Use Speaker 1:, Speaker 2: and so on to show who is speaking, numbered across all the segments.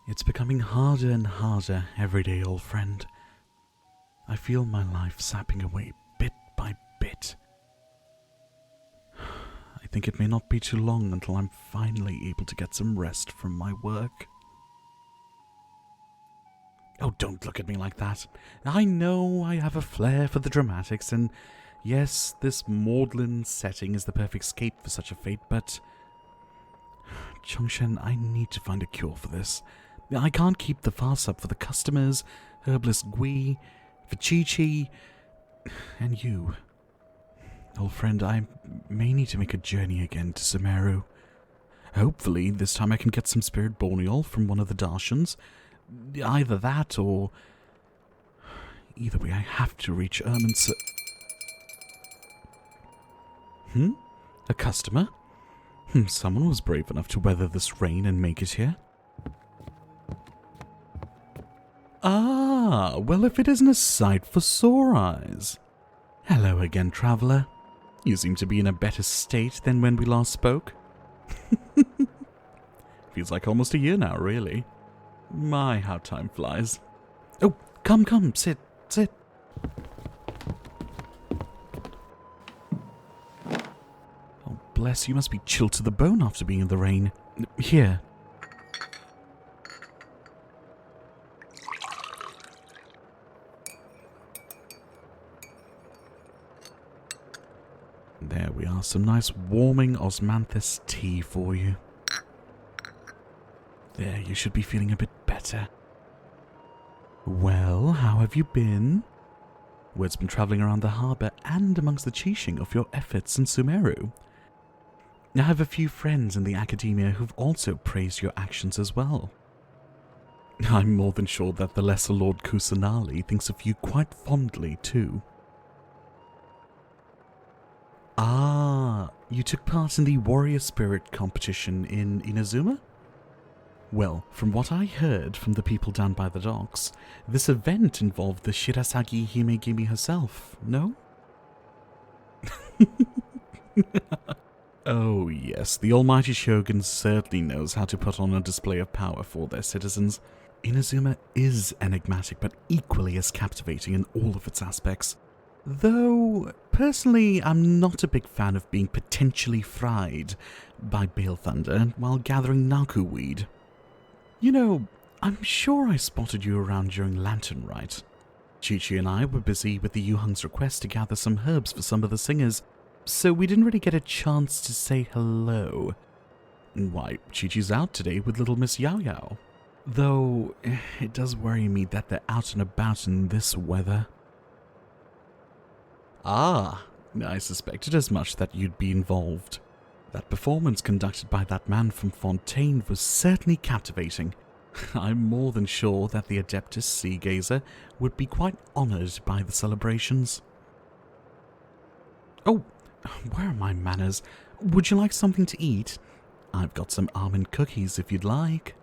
Speaker 1: It's becoming harder and harder every day, old friend. I feel my life sapping away bit by bit. I think it may not be too long until I'm finally able to get some rest from my work. Oh, don't look at me like that. I know I have a flair for the dramatics, and yes, this maudlin setting is the perfect escape for such a fate, but Chongshen, I need to find a cure for this. I can't keep the farce up for the customers, Herbalist Gui, for Chi-Chi, and you. Old friend, I may need to make a journey again to Sumeru. Hopefully, this time I can get some spirit bonial from one of the Darshans. Either that or... Either way, I have to reach Ermin's... A customer? Someone was brave enough to weather this rain and make it here. Ah, well, if it isn't a sight for sore eyes. Hello again, traveller. You seem to be in a better state than when we last spoke. Feels like almost a year now, really. My, how time flies. Oh, come, sit. Oh, bless, you must be chilled to the bone after being in the rain. Here. There we are, some nice warming osmanthus tea for you. There, you should be feeling a bit better. Well, how have you been? Word's been travelling around the harbour and amongst the Qixing of your efforts in Sumeru. I have a few friends in the academia who've also praised your actions as well. I'm more than sure that the Lesser Lord Kusanali thinks of you quite fondly too. Ah, you took part in the Warrior Spirit competition in Inazuma? Well, from what I heard from the people down by the docks, this event involved the Shirasagi Himegimi herself, no? Oh yes, the almighty Shogun certainly knows how to put on a display of power for their citizens. Inazuma is enigmatic but equally as captivating in all of its aspects. Though, personally, I'm not a big fan of being potentially fried by Bale Thunder while gathering Naku weed. You know, I'm sure I spotted you around during Lantern Rite. Chi-Chi and I were busy with the Yuhang's request to gather some herbs for some of the singers, so we didn't really get a chance to say hello. Why, Chi-Chi's out today with little Miss Yao Yao. Though, it does worry me that they're out and about in this weather. Ah, I suspected as much that you'd be involved. That performance conducted by that man from Fontaine was certainly captivating. I'm more than sure that the Adeptus Sea Gazer would be quite honoured by the celebrations. Oh, where are my manners? Would you like something to eat? I've got some almond cookies if you'd like.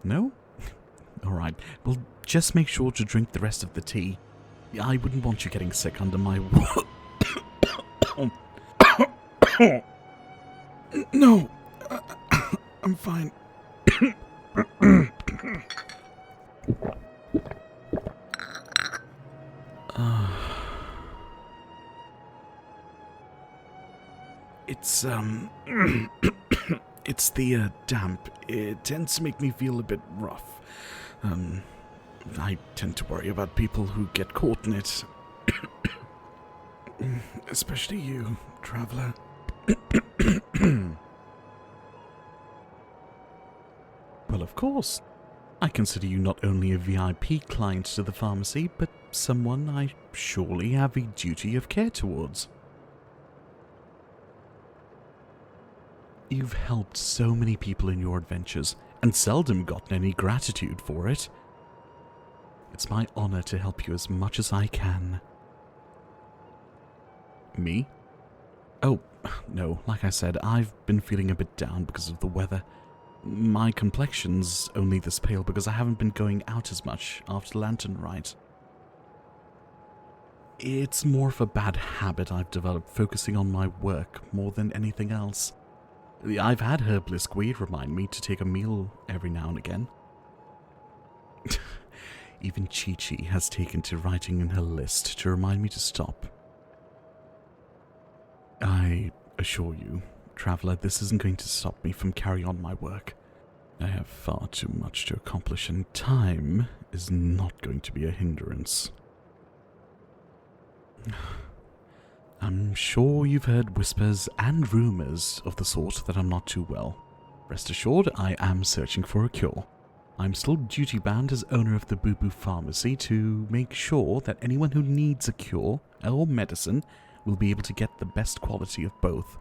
Speaker 1: No? Alright, well, just make sure to drink the rest of the tea. I wouldn't want you getting sick under my... No, I'm fine. It's, it's the, damp. It tends to make me feel a bit rough. I tend to worry about people who get caught in it. Especially you, traveller. Well, of course. I consider you not only a VIP client to the pharmacy, but someone I surely have a duty of care towards. You've helped so many people in your adventures, and seldom gotten any gratitude for it. It's my honor to help you as much as I can. Me? Oh, no, like I said, I've been feeling a bit down because of the weather. My complexion's only this pale because I haven't been going out as much after Lantern Rite. It's more of a bad habit I've developed, focusing on my work more than anything else. I've had herbalist weed remind me to take a meal every now and again. Even Chi-Chi has taken to writing in her list to remind me to stop. I assure you, Traveler, this isn't going to stop me from carrying on my work. I have far too much to accomplish, and time is not going to be a hindrance. I'm sure you've heard whispers and rumors of the sort that I'm not too well. Rest assured, I am searching for a cure. I'm still duty-bound as owner of the Bubu Pharmacy to make sure that anyone who needs a cure or medicine will be able to get the best quality of both.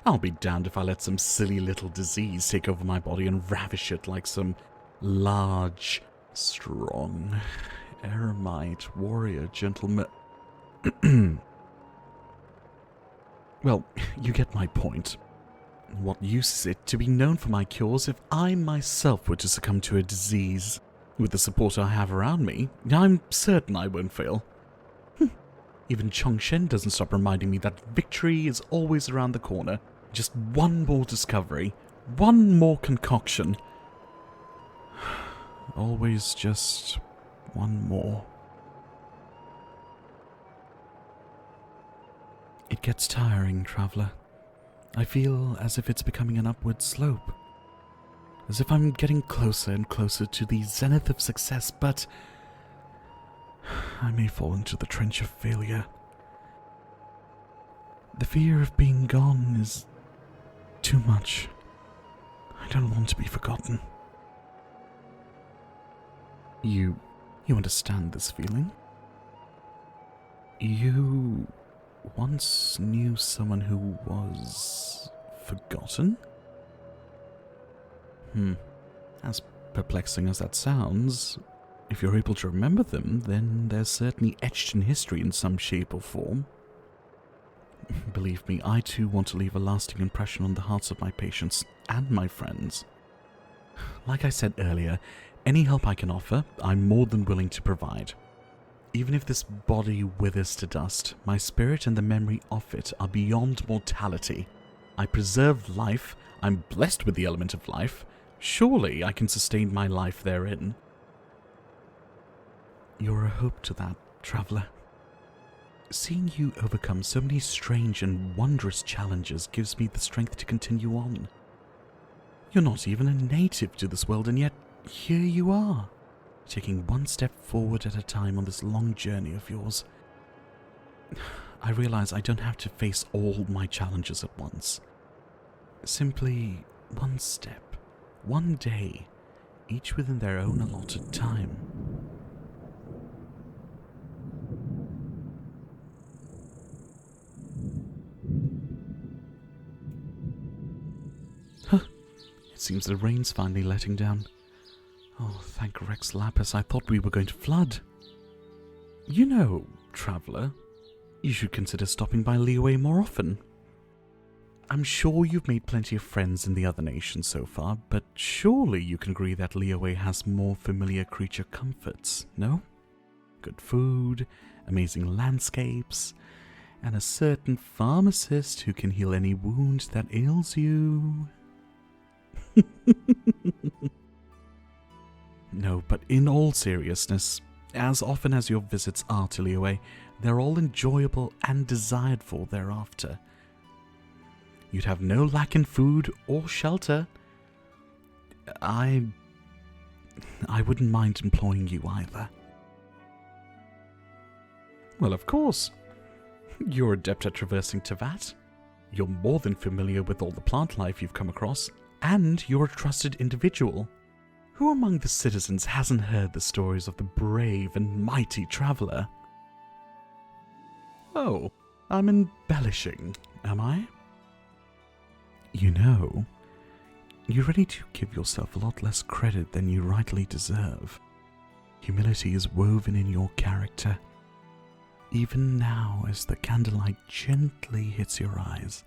Speaker 1: I'll be damned if I let some silly little disease take over my body and ravish it like some large, strong, eremite warrior gentleman. Well, you get my point. What use is it to be known for my cures if I myself were to succumb to a disease? With the support I have around me, I'm certain I won't fail. Even Chongshen doesn't stop reminding me that victory is always around the corner. Just one more discovery, one more concoction. Always just one more. It gets tiring, Traveler. I feel as if it's becoming an upward slope. As if I'm getting closer and closer to the zenith of success, but I may fall into the trench of failure. The fear of being gone is too much. I don't want to be forgotten. You understand this feeling? You once knew someone who was forgotten? As perplexing as that sounds, if you're able to remember them, then they're certainly etched in history in some shape or form. Believe me, I too want to leave a lasting impression on the hearts of my patients and my friends. Like I said earlier, any help I can offer, I'm more than willing to provide. Even if this body withers to dust, my spirit and the memory of it are beyond mortality. I preserve life, I'm blessed with the element of life. Surely I can sustain my life therein. You're a hope to that, Traveler. Seeing you overcome so many strange and wondrous challenges gives me the strength to continue on. You're not even a native to this world, and yet here you are, taking one step forward at a time on this long journey of yours. I realize I don't have to face all my challenges at once. Simply one step. One day, each within their own allotted time. It seems the rain's finally letting down. Oh, thank Rex Lapis, I thought we were going to flood. You know, Traveler, you should consider stopping by Liyue more often. I'm sure you've made plenty of friends in the other nations so far, but surely you can agree that Liyue has more familiar creature comforts, no? Good food, amazing landscapes, and a certain pharmacist who can heal any wound that ails you. No, but in all seriousness, as often as your visits are to Liyue, they're all enjoyable and desired for thereafter. You'd have no lack in food or shelter. I wouldn't mind employing you either. Well, of course. You're adept at traversing Teyvat. You're more than familiar with all the plant life you've come across, and you're a trusted individual. Who among the citizens hasn't heard the stories of the brave and mighty Traveler? Oh, I'm embellishing, am I? You know, you're ready to give yourself a lot less credit than you rightly deserve. Humility is woven in your character. Even now, as the candlelight gently hits your eyes,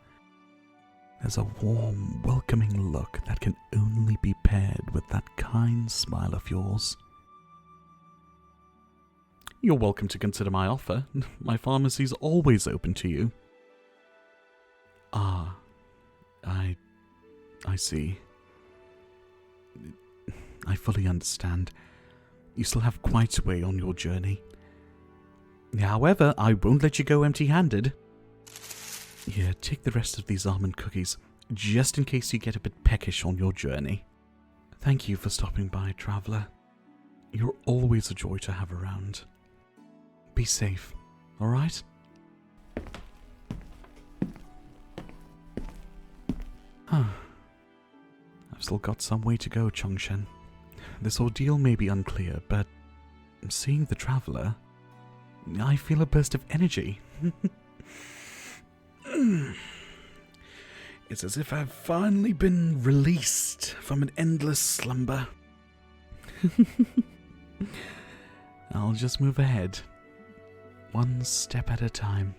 Speaker 1: there's a warm, welcoming look that can only be paired with that kind smile of yours. You're welcome to consider my offer. My pharmacy's always open to you. Ah, I see. I fully understand. You still have quite a way on your journey. However, I won't let you go empty-handed. Here, take the rest of these almond cookies, just in case you get a bit peckish on your journey. Thank you for stopping by, traveller. You're always a joy to have around. Be safe, alright? I've still got some way to go, Chongshen. This ordeal may be unclear, but seeing the traveller, I feel a burst of energy. It's as if I've finally been released from an endless slumber. I'll just move ahead, one step at a time.